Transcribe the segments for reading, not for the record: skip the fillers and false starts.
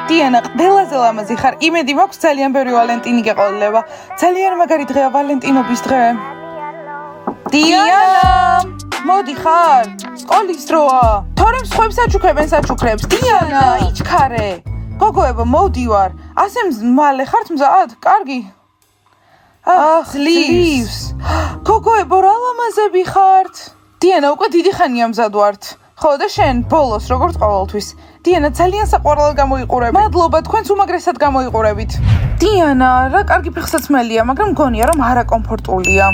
დიანა, ყველაზე ლამაზი ხარ. იმედი მაქვს ძალიან ბევრი ვალენტინი გეყოლება. ძალიან მაგარი დღეა ვალენტინობის დღე. დიანა, მოდი ხარ? სკოლის დროა. თორემ სხვებს აჩუქებენ საჩუქრებს. დიანა, იჩქარე. გოგოებო, მოვდივარ. ასე მალე ხართ მზად? კარგი. ძლივს. გოგოებო, რა ლამაზები ხართ? დიანა, უკვე დიდი ხანია მზად ვართ. ხო და შენ ბოლოს როგორც ყოველთვის. დიანა, ძალიან საყვარლად გამოიყურებით. მადლობა, თქვენც უმაგრესად გამოიყურებით. დიანა, რა კარგი ფეხსაცმელია, მაგრამ მგონია რომ არაკომფორტულია.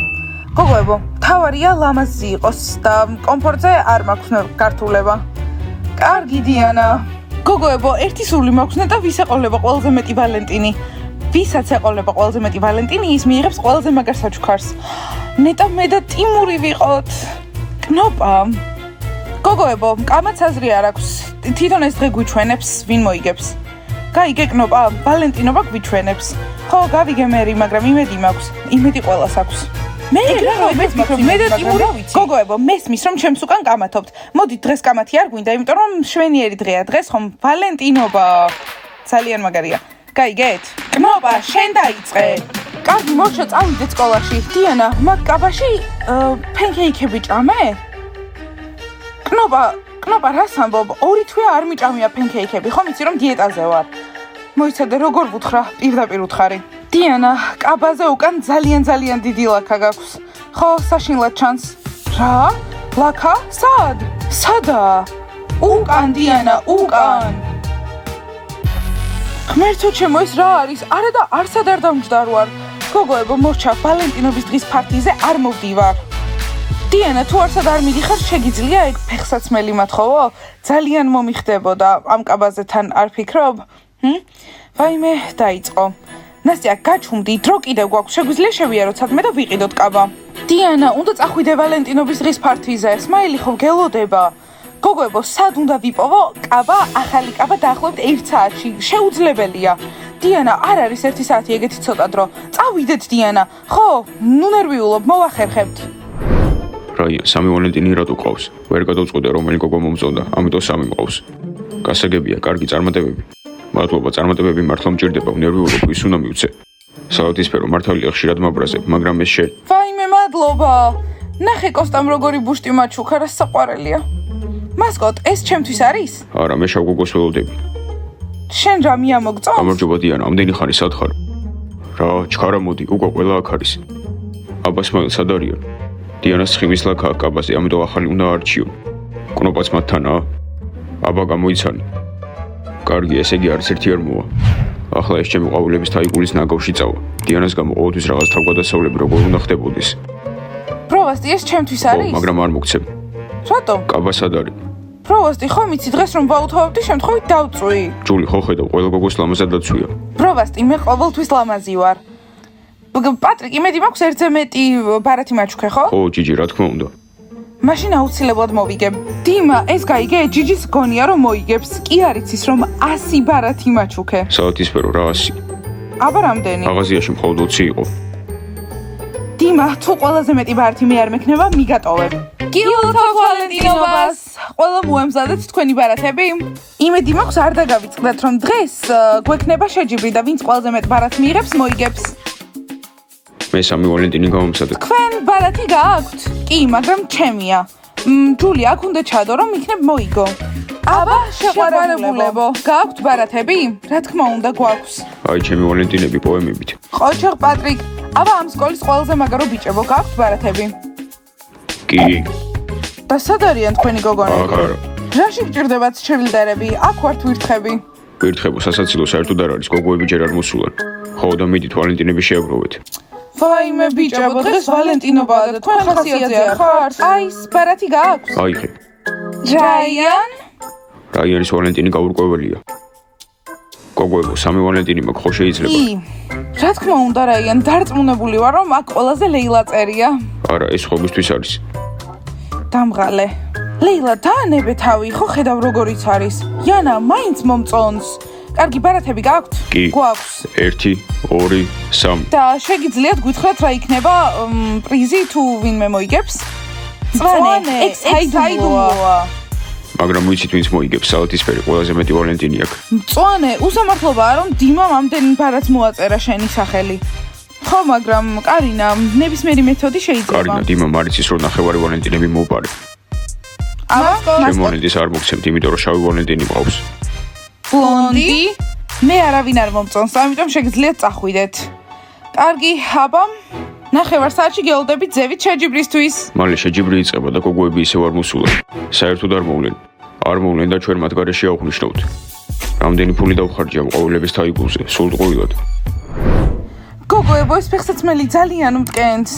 გოგოებო, თავარია ლამაზი იყოს და კომფორტზე არ მაქვს გართულება. კარგი დიანა. გოგოებო, ერთი სული მაქვს და ვის ეყოლება ყველაზე მეტი ვალენტინი? ვისაც ეყოლება ყველაზე მეტი ვალენტინი, ის მიიღებს ყველაზე მაგარ საჩუქარს. ნეტა მე და ტიმური ვიყოთ. კნოპა. გოგოებო, კამაც აზრი არ აქვს. თვითონ ეს დღე გვიჩვენებს, ვინ მოიგებს. გაიგე კნოპა, ვალენტინობა გვიჩვენებს. ხო, გავიგე მერი, მაგრამ იმედი მაქვს. იმედი ყველას აქვს. მე და ტიმური ვიცი. გოგოებო, მესმის რომ ჩემს უკან კამათობთ. მოდით დღეს კამათი არ გვინდა, იმიტომ რომ შვენიერი დღეა. დღეს ხომ ვალენტინობა. ძალიან მაგარია. გაიგეთ? კნოპა, შენ დაიწყე. კარგი, მოშო, წავიდეთ სკოლაში. დიანა, მაგ კაბაში ფენკეიქები ჭამე? კნოპა, რას ამბობ? 2 თვე არ მიჭამია ფენკეიქები, ხომ იცი რომ დიეტაზე ვარ. მოიცადე, როგორ ვუთხრა, პირდაპირ უთხარი. დიანა, კაბაზე უკან ძალიან დიდი ლაქა გაქვს. ხო, საშინლად ჩანს. რა? ლაქა? სად? სადაა? უკან, დიანა, უკან. ღმერთო ჩემო, ეს რა არის? არა და არსად არ დამჯდარ ვარ. გოგოებო, მოჩა, ვალენტინობის დღის პარტიზე არ მოვდივარ. დიანა, თუ არსად არ მიდიხარ, შეგიძლია ეგ ფეხსაცმელი მათხოვო? ძალიან მომიხდებოდა ამ კაბაზე თან არ ფიქრობ? ვაიმე, დაიწყო. ნასტია, გაჩუმდი, დრო კიდევ გვაქვს, შეგვიძლია შევიაროთ სადმე და ვიყიდოთ კაბა. დიანა, უნდა წახვიდე ვალენტინობის დღის პარტიზე, სმაილი ხო გელოდება. გოგოებო, სად უნდა ვიპოვო კაბა, ახალი კაბა დაახლოებით 1 საათში, შეუძლებელია. დიანა, არ არის 1 საათი ეგეთი ცოტა დრო. წავიდეთ დიანა. ხო, ნუ ნერვიულობ, მოვახერხებთ. რაია, 3 ვალენტინი რატო ყავს? ვერ გადავწყვიტე რომელი გოგო მომწონდა, ამიტომ 3 მყავს. გასაგებია, კარგი წარმატებები. მადლობა, წარმატებები მართლა მჭირდება, ნერვიულობ, ვის უნდა მივცე. საათისფერო მართალია ხშირად მაბრაზებ, მაგრამ ეს შენ. ვაიმე, მადლობა. ნახე კოსტამ როგორი ბუშტი მაჩუქა, რა საყვარელია. მასკოტ, ეს ჩემთვის არის? არა, მე შავ გოგოს ველოდები. შენ რა მიამოგწონს? გამარჯობა დიანა, ამდენი ხანი სად ხარ? რა, ჩქარა მოდი, უკვე ყველა აქ არის. აბა სმაილ სად არიან? დიანას ცხიმის ლაქა აქვს კაბაზე, ამიტომ ახალი უნდა არჩიო. კნოპაც მათთანაა? აბა გამოიცანი. კარგი, ესე იგი არც ერთი არ მოვა. ახლა ეს ჩემი ყვავილების თაიგულის ნაგავში წავა. დიანას გამო ყოველთვის რაღაც თავგადასავლები როგორ უნდა ხდებოდეს. პროვასტი, ეს ჩემთვის არის? მაგრამ არ მოგცემ. რატო? კაბა სად არის? პროვასტი, ხომ იცი დღეს რომ ვაუთავებდი, შემთხვევით დავწვი. ჯული, ხო ხედავ, ყველა გოგოს ლამაზად დაცვია. პროვასტი, მე ყოველთვის ლამაზი ვარ. პატრიკ, იმედი მაქვს ერთზე მეტი ბარათი მაჩუქე, ხო? ხო, ჯიჯი, რა თქმა უნდა. მაშინ აუცილებლად მოვიგებ. დიმა, ეს გაიგე, ჯიჯის გონია რომ მოიგებს. კი არ იცის რომ 100 ბარათი მაჩუქე. საათისფერო რა 100? აბა რამდენი? მაღაზიაში მხოლოდ 20 იყო. დიმა, თუ ყველაზე მეტი ბარათი მე არ მექნება, მიგატოვებ. გილოთავს ვალენტინობას. ყველა მოემზადეთ თქვენი ბარათები? იმედი მაქვს არ დაგავიწყდეთ რომ დღეს გვექნება შეჯიბრი და ვინც ყველაზე მეტ ბარათს მიიღებს, მოიგებს. მე 3 ვალენტინი გამომცადე. თქვენ ბარათი გააქვთ? კი, მაგრამ ჩემია. ჯული, აქ უნდა ჩადო რომ იქნებ მოიგო. აბა, შეყვარებულებო, გააქვთ ბარათები? რა თქმა უნდა, გვაქვს. აი, ჩემი ვალენტინები პოემებით. ყოჩოხ პატრიკ, აბა ამ სკოლის ყველაზე მაგარო ბიჭებო, გააქვთ ბარათები? კი. და სად არიან თქვენი გოგონები? აქ არა. რაში გჭირდებათ ჩერილდერები? აქ ვართ ვირთხები. ვირთხებო სასაცილო საერთოდ არ არის, გოგოები ჯერ არ მოსულან. ხო და მიდით ვალენტინები შეევროვეთ. ვაიმე ბიჭებო, დღეს ვალენტინობაა და თქვენ ხასიათზე არ ხართ? აი, ბარათი გააქვთ? აიხე. რაიან? რაიანის ვალენტინი გაურკვეველია. გოგოებო, 3 ვალენტინი მაქვს, ხო შეიძლება? კი. რა თქმა უნდა, რაიან, დარწმუნებული ვარ, რომ აქ ყველაზე ლეილა წერია. არა, ეს ხობისთვის არის. დამღალე. ლეილა, დაანებე თავი, ხო ხედავ როგორიც არის. იანა, მაინც მომწონს. კარგი, ბარათები გააქვთ? კი. გვაქვს. 1, 2, 3. და შეგიძლიათ გითხრათ რა იქნება პრიზი თუ ვინმე მოიგებს? წვანე, ექსაიდუმოა. მაგრამ ვიცით ვინც მოიგებს, სალათისფერი ყველაზე მეტი ვალენტინი აქვს. მწვანე, უსამართლობაა რომ დიმამ ამდენი ბარად მოაწერა შენი სახელი. ხო, მაგრამ კარინა, ნებისმიერი მეთოდი შეიძლება. კარინა, დიმამ არ იცის რომ ნახევარი ვალენტინები მოვპარე. ჩემ ვალენტინს არ მოგცემთ, იმიტომ რომ შავი ვალენტინი მყავს. ბლონდი? მე არავინ არ მომწონს, ამიტომ შეგიძლიათ წახვიდეთ. კარგი, აბა, ნახევარ საათში გელოდებით ზევით შეჯიბრისთვის. მალე შეჯიბრი იწყება და გოგოები ისევ არ მოსულან. საერთოდ არ მოვლენ. არ მოვლენ და ჩვენ მათ გარეშე აღვნიშნავთ. რამდენი ფული დავხარჯავ ყვავილების თაიგულზე, სულ ტყუილად. გოგოებო, ეს ფეხსაცმელი ძალიან მტკენს.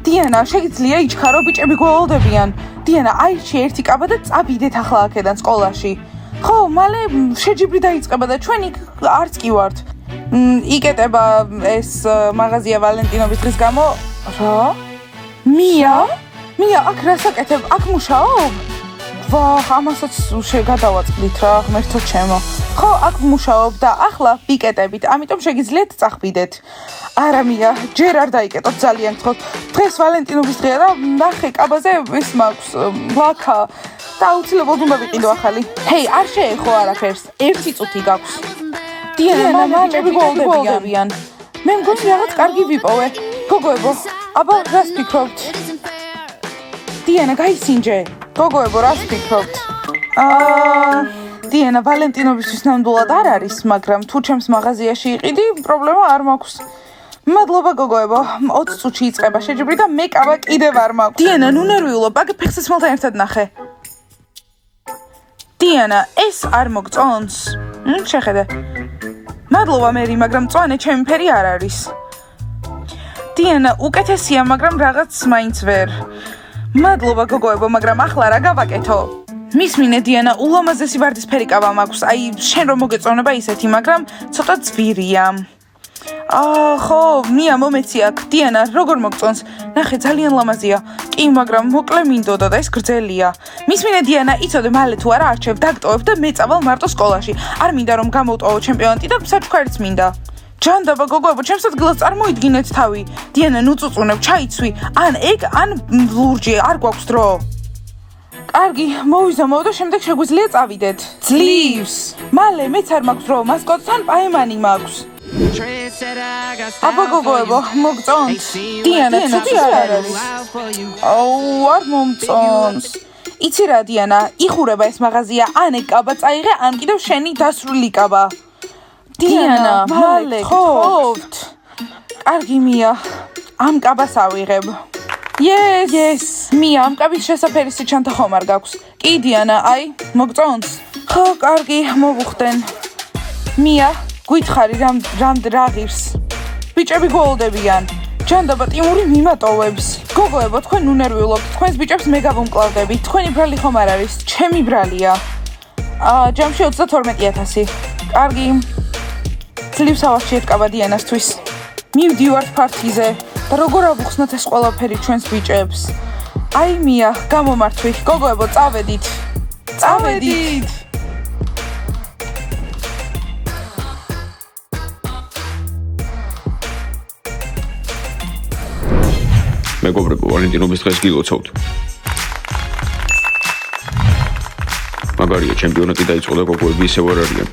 დიანა, შეგიძლია იჩქარო, ბიჭები გველოდებიან. დიანა, აირჩი ერთი კაბა და წავიდეთ ახლა აქედან სკოლაში. ხო, მალე შეჯიბრი დაიწყება და ჩვენ იქ არც კი ვართ. იკეტება ეს მაღაზია ვალენტინობის დღის გამო. რა? მია, აქ რასაკეთებ? აქ მუშაობ? ვახ, ამასაც შეგადავაწყდით რა, ღმერთო ჩემო. ხო, აქ მუშაობ და ახლა ვიკეტებით, ამიტომ შეგიძლიათ წახვიდეთ. არა მია, ჯერ არ დაიკეტოთ ძალიან გთხოვთ. დღეს ვალენტინობის დღეა და ნახე კაბაზე ის მაქვს ლაქა და აუცილებლად უნდა ვიყიდო ახალი. ჰეი, არ შეეხო არაფერს, 1 წუთი გაქვს. დიანა, ბიჭები გველოდებიან. მე მგონი რაღაც კარგი ვიპოვე. გოგოებო, აბა რას ფიქრობთ? დიანა, გაისინჯე. გოგოებო, რას ფიქრობთ? დიანა, ვალენტინობისთვის ნამდვილად არ არის, მაგრამ თუ ჩემს მაღაზიაში იყიდი, პრობლემა არ მაქვს. მადლობა გოგოებო, 20 წუთში იწყება შეჯიბრი და მე კაბა კიდევ არ მაქვს. დიანა, ნუ ნერვიულობ, აგ ფეხსაცმელთან ერთად ნახე. დიანა, ეს არ მოგწონს? შეხედე. მადლობა მერი, მაგრამ მწვანე ჩემი ფერი არ არის. დიანა, უკეთესია, მაგრამ რაღაც მაინც ვერ. მადლობა გოგოებო, მაგრამ ახლა რა გავაკეთო? მისმინე დიანა, ულამაზესი ვარდისფერი კაბა მაქვს. აი, შენ რომ მოგეწონება ისეთი, მაგრამ ცოტა ძვირია. ხო, მია მომეცი აქ. დიანა, როგორ მოგწონს? ნახე, ძალიან ლამაზია. კი, მაგრამ მოკლე მინდოდა და ეს გრძელია. მისმინე დიანა, იცოდე, მალე თუ არა არჩევ, დაგტოვებ და მე წავალ მარტო სკოლაში. არ მინდა რომ გამოვტოვო ჩემპიონატი და საჩუქარიც მინდა. ჯანდაბა გოგოებო, ჩემს ადგილას წარმოიდგინეთ თავი. დიანა, ნუ წუწუნებ, ჩაიცვი. ან ეგ, ან ლურჯი, არ გვაქვს დრო. კარგი, მოვიზამო და შემდეგ შეგვიძლია წავიდეთ. ძლივს. მალე მეც არ მაქვს დრო, მასკოტთან პაემანი მაქვს. აბა გოგოებო, მოგწონთ? დიანა, ცუდი არ არის. არ მომწონს. იცი რა დიანა, იხურება ეს მაღაზია, ან ეგ კაბა წაიღე, ან კიდევ შენი დასრული კაბა. დიანა, მალე გთხოვთ. კარგი მია, ამ კაბას ავიღებ. Yes. მია, ამ კაბის შესაფერისი ჩანთა ხომ არ გაქვს? კი დიანა, აი, მოგწონს? ხო, კარგი, მოვუხდენ. მია, გითხარი რა ღირს? ბიჭები გველოდებიან. ჯანდაბა ტიმური მიმატოვებს. გოგოებო, თქვენ ნუ ნერვიულობთ, თქვენს ბიჭებს მე გავუმკლავდები. თქვენი ბრალი ხომ არ არის? ჩემი ბრალია. ჯამში 32,000. კარგი. ძლივს ავარჩი ეთკაბა დიანასთვის. მივდივართ პარტიზე და როგორ ავუხსნათ ეს ყველაფერი ჩვენს ბიჭებს? აი მია, გამომართვი. გოგოებო, წავედით. წავედით. მეგობრებო, ვალენტინობის დღეს გილოცავთ. მაგარია, ჩემპიონატი დაიწყო და გოგოები ისევ არ არიან.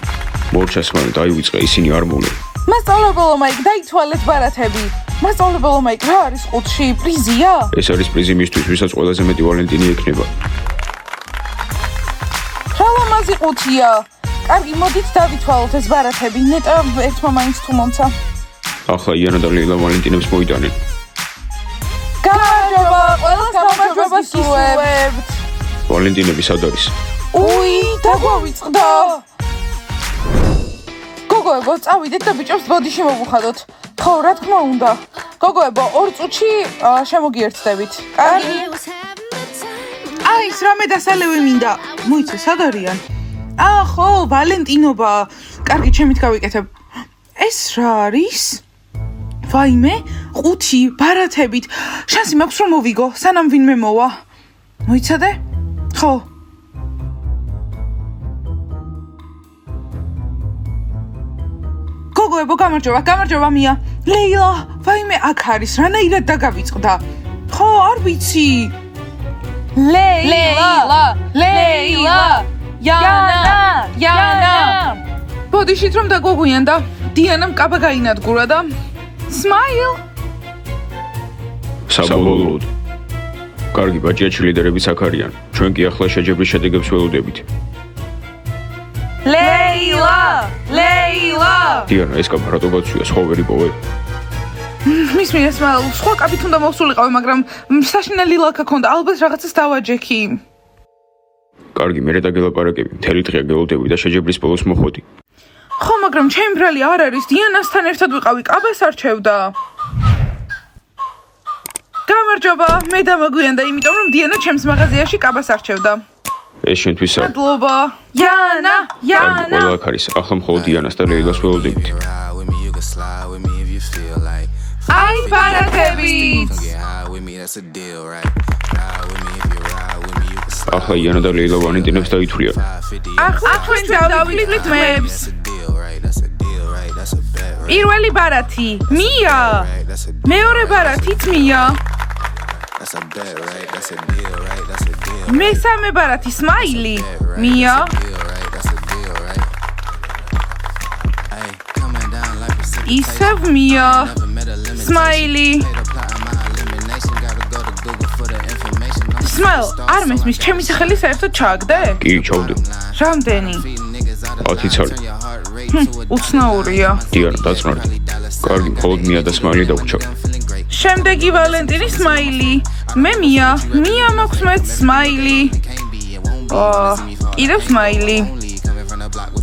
მორჩას მალე დაივიწყე, ისინი არ მოვლენ. მასწავლებელო მაიკ, დაითვალეთ ბარათები. მასწავლებელო მაიკ, რა არის ყუთში? პრიზია? ეს არის პრიზი მისთვის, ვისაც ყველაზე მეტი ვალენტინი ექნება. რა ლამაზი ყუთია? კარგი, მოდით დავითვალოთ ეს ბარათები. ნეტა ერთმა მაინც თუ მომცა. ახლა იანა და ლეილა ვალენტინებს მოიტანენ. გამარჯობა, ყველას გამარჯვებას გისურვებთ. ვალენტინები სად არის? უი, დაგვავიწყდა. გოგოებო, წავიდეთ და ბიჭებს ბოდიში მოვუხადოთ. ხო, რა თქმა უნდა. გოგოებო, 2 წუთში შემოგიერთდებით. კარგი. აი, ეს რამე დასალევი მინდა. მოიცე, სად არიან? ხო, ვალენტინობა. კარგი, ჩემით გავიკეთებ. ეს რა არის? ვაიმე, ყუთი, ბარათებით. შანსი მაქვს რომ მოვიგო, სანამ ვინმე მოვა. მოიცადე? ხო. გოგოებო, გამარჯობა მია. ლეილა, ვაიმე, აქ არის, რანაირად დაგავიწყდა? ხო, არ ვიცი. ლეილა. Яна! ბოდიშით რომ დაგვაგვიან და დიანამ კაბა გაინადგურა და Smile! საბოლოოდ. კარგი ბაჭიაჩი ლიდერებიც აქ არიან. ჩვენ კი ახლა შეჯებრის შედეგებს ველოდებით. ლეილა! დიანა, ეს კაბა რატო გაცვია, სხვა ვერ იპოვე? მისმენ Smile, სხვა კაბით უნდა მოვსულიყავი, მაგრამ საშინა ლილაკა ქონდა, ალბათ რაღაცას დავაჯექი. კარგი, მე დაგელაპარაკები, მთელი დღე გელოდები და შეჯებრის ბოლოს მოხვედი. ხო, მაგრამ ჩემი ბრალი არ არის, დიანასთან ერთად ვიყავი, კაბას არჩევდა. გამარჯობა, მე დამაგვიანდა, იმიტომ რომ დიანა ჩემს მაღაზიაში კაბას არჩევდა. ეს შენთვის არ. მადლობა. Яна! ყველა აქ არის, ახლა მხოლოდ დიანას და ლეილას ველოდებით. აი, ბარათებით! ახლა იანა და ლეილა ვანენტინებს დაითვლიან. ახლა ჩვენ დავიწყებთ მებს. პირველი ბარათი, მია. მეორე ბარათიც მია. მესამე ბარათი, Smiley. მია. ისევ მია. Smiley. Smile, არ მესმის, ჩემი სახელი საერთოდ ჩააგდე? კი, ჩავდე. რამდენი? 10 ცალი. უცნაურია. დიანა, დაწნარდი. კარგი, მხოლოდ მია და Smiley დაგვჭა. შემდეგი ვალენტინი Smiley. მე მია მაქვს მეც Smiley. კიდევ Smiley.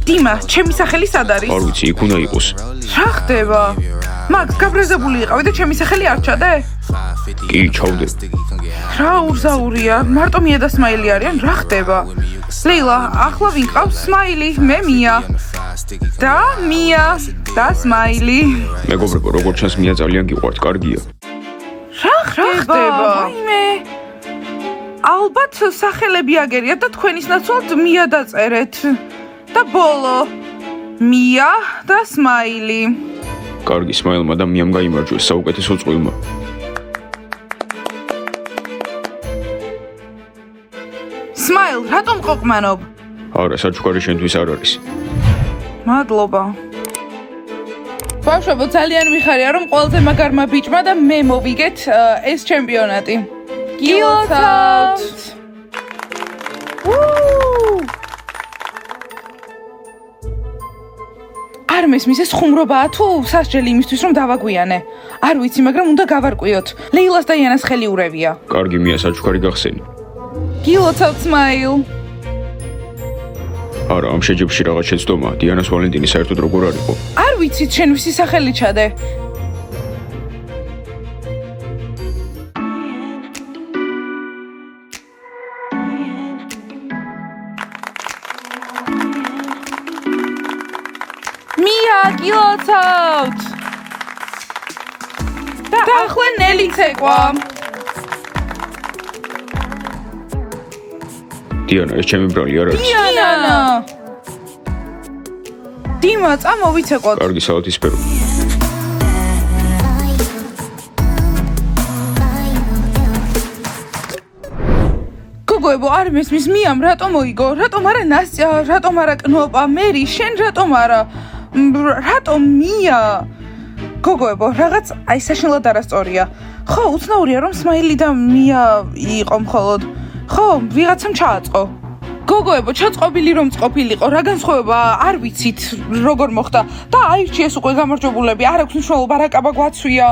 დიმა, ჩემი სახელი სად არის? არ ვიცი, იქ უნდა იყოს. რა ხდება? მაგ გაბრაზებული იყავი და ჩემი სახელი არ ჩადე? კი, ჩავდე. რა ურზაურია, მარტო მია და Smiley არიან, რა ხდება? ლეილა, ახლა ვინ ყავს? Smiley, მე მია. და მია და Smiley. მეგობრებო, როგორც ჩანს, მია ძალიან გიყვართ, კარგია. რა ხდება? ვაიმე. ალბათ სახელები აგერიათ და თქვენის ნაცვლად მია დაწერეთ. და ბოლო მია და Smiley. კარგი, Smile-მა და მიამ გაიმარჯვეს საუკეთესო წყვილმა. Smile, რატომ ყოყმანობ? არა, საჩუქარი შენთვის არ არის. მადლობა. ბავშვებო, ძალიან მიხარია რომ ყველაზე მაგარმა ბიჭმა და მე მოვიგეთ ეს ჩემპიონატი. გილოცავთ! არ მესმის ეს ხუმრობაა თუ სასჯელი იმისთვის რომ დავაგვიანე? არ ვიცი, მაგრამ უნდა გავარკვიოთ. ლეილას და იანას ხელი ურევია. კარგი, მია, საჩუქარი გახსენი. გილოცავთ, Smile. არა, ამ შეჯიბრში რაღაც შეცდომა. დიანას ვალენტინი საერთოდ როგორ არ იყო? არ ვიცით, შენ ვისი სახელი ჩადე? მია, გილოცავთ! და ახლა ნელიც ეკვა. დიანა, ეს ჩემი ბრალი არ არის. დიანა! დიმა, წამოვიცეყოთ. კარგი, საათისფერო. გოგოებო, არ მესმის, მიამ რატომ მოიგო? რატომ არა ნასტია? რატომ არა კნოპა? მერი, შენ რატომ არა? რატომ მია? გოგოებო, რაღაც აი საშინლად არასწორია. ხო, უცნაურია რომ Smiley და მია იყო მხოლოდ. ხო, ვიღაცამ ჩააწყო. გოგოებო, ჩაწყობილი რომ წყობილიყო, რა განსხვავება არ ვიცით როგორ მოხდა და აირჩიეს უკვე გამარჯვებულები, არ აქვს მნიშვნელობა რა კაბა გვაცვია.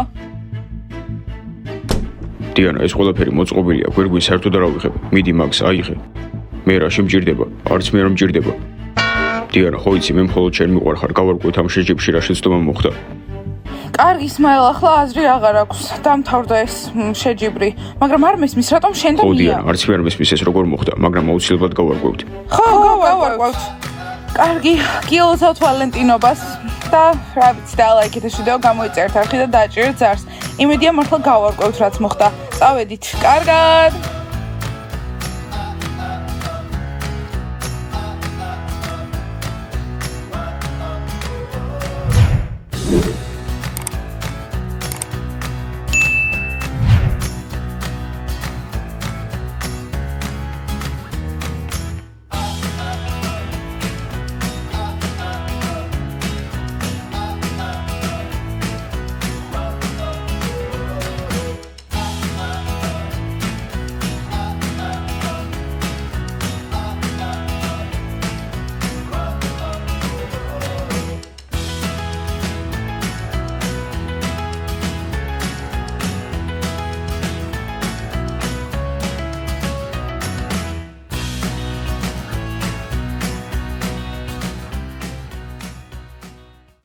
დიანა, ეს ყველაფერი მოწყობილია, გვერგვინ საერთოდ არ ავიღებ. მიდი მაგს აიღე. მე რაში მჭირდება? არც მე არ მჭირდება. დიანა, ხო იცი, მე მხოლოდ შენ მიყვარხარ, გავარკვევთ ამ შეჯიბრში რა შეცდომა მოხდა. კარგი, Smile, ახლა აზრი აღარ აქვს. დამთავრდა ეს შეჯიბრი, მაგრამ არ მესმის, რატომ შენ და ხო, მია? დიანა, არც მე არ მესმის ეს როგორ მოხდა, მაგრამ აუცილებლად გავარკვევთ. ხო, გავარკვევთ. კარგი, გილოცავთ ვალენტინობას და რა ვიცი, დალაიქეთ ეს ვიდეო, გამოიწერეთ არხი და დააჭერეთ ზარს. იმედია მართლა გავარკვევთ რაც მოხდა. წავედით. კარგად.